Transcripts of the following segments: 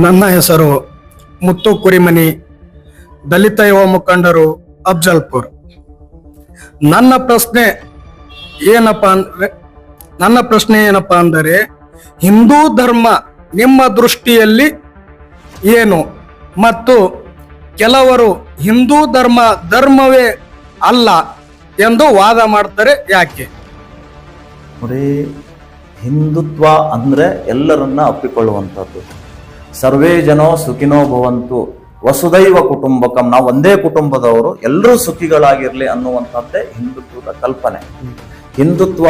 ನನ್ನ ಹೆಸರು ಮುತ್ತು ಕುರಿಮನಿ, ದಲಿತ ಯುವ ಮುಖಂಡರು, ಅಫ್ಜಲ್ಪುರ್. ನನ್ನ ಪ್ರಶ್ನೆ ಏನಪ್ಪಾ ಅಂದರೆ ಹಿಂದೂ ಧರ್ಮ ನಿಮ್ಮ ದೃಷ್ಟಿಯಲ್ಲಿ ಏನು? ಮತ್ತು ಕೆಲವರು ಹಿಂದೂ ಧರ್ಮವೇ ಅಲ್ಲ ಎಂದು ವಾದ ಮಾಡ್ತಾರೆ, ಯಾಕೆ? ನೋಡಿ, ಹಿಂದುತ್ವ ಅಂದ್ರೆ ಎಲ್ಲರನ್ನ ಅಪ್ಪಿಕೊಳ್ಳುವಂಥದ್ದು. ಸರ್ವೇ ಜನೋ ಸುಖಿನೋ ಭವಂತು, ವಸುದೈವ ಕುಟುಂಬಕಂ, ನಾವು ಒಂದೇ ಕುಟುಂಬದವರು, ಎಲ್ಲರೂ ಸುಖಿಗಳಾಗಿರ್ಲಿ ಅನ್ನುವಂಥದ್ದೇ ಹಿಂದುತ್ವದ ಕಲ್ಪನೆ. ಹಿಂದುತ್ವ,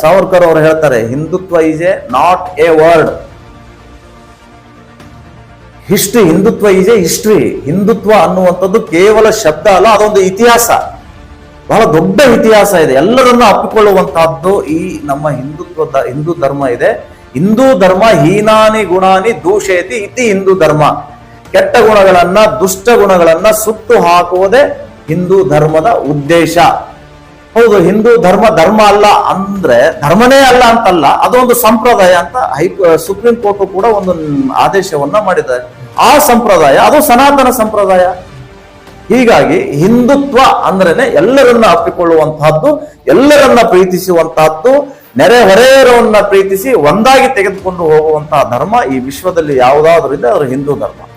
ಸಾವರ್ಕರ್ ಅವರು ಹೇಳ್ತಾರೆ, Hindutva is A not A word, history. Hindutva is A history. Hindutva ಅನ್ನುವಂಥದ್ದು ಕೇವಲ ಶಬ್ದ ಅಲ್ಲ, ಅದೊಂದು ಇತಿಹಾಸ, ಬಹಳ ದೊಡ್ಡ ಇತಿಹಾಸ ಇದೆ. ಎಲ್ಲರನ್ನ ಅಪ್ಪಿಕೊಳ್ಳುವಂತಹದ್ದು ಈ ನಮ್ಮ ಹಿಂದೂ ಧರ್ಮ ಇದೆ. ಹಿಂದೂ ಧರ್ಮ ಹೀನಾನಿ ಗುಣಾನಿ ದೂಷೇತಿ ಇತಿ ಹಿಂದೂ ಧರ್ಮ. ಕೆಟ್ಟ ಗುಣಗಳನ್ನ, ದುಷ್ಟ ಗುಣಗಳನ್ನ ಸುಟ್ಟು ಹಾಕುವುದೇ ಹಿಂದೂ ಧರ್ಮದ ಉದ್ದೇಶ. ಹೌದು, ಹಿಂದೂ ಧರ್ಮ ಅಲ್ಲ ಅಂದ್ರೆ ಧರ್ಮನೇ ಅಲ್ಲ ಅಂತಲ್ಲ, ಅದೊಂದು ಸಂಪ್ರದಾಯ ಅಂತ ಸುಪ್ರೀಂ ಕೋರ್ಟ್ ಕೂಡ ಒಂದು ಆದೇಶವನ್ನ ಮಾಡಿದ್ದಾರೆ. ಆ ಸಂಪ್ರದಾಯ ಅದು ಸನಾತನ ಸಂಪ್ರದಾಯ. ಹೀಗಾಗಿ ಹಿಂದುತ್ವ ಅಂದ್ರೇನೆ ಎಲ್ಲರನ್ನ ಅಪ್ಪಿಕೊಳ್ಳುವಂತಹದ್ದು, ಎಲ್ಲರನ್ನ ಪ್ರೀತಿಸುವಂತಹದ್ದು, ನೆರೆಹೊರೆಯವರನ್ನ ಪ್ರೀತಿಸಿ ಒಂದಾಗಿ ತೆಗೆದುಕೊಂಡು ಹೋಗುವಂತಹ ಧರ್ಮ ಈ ವಿಶ್ವದಲ್ಲಿ ಯಾವುದಾದ್ರೂ ಇದೆ, ಅದು ಹಿಂದೂ ಧರ್ಮ.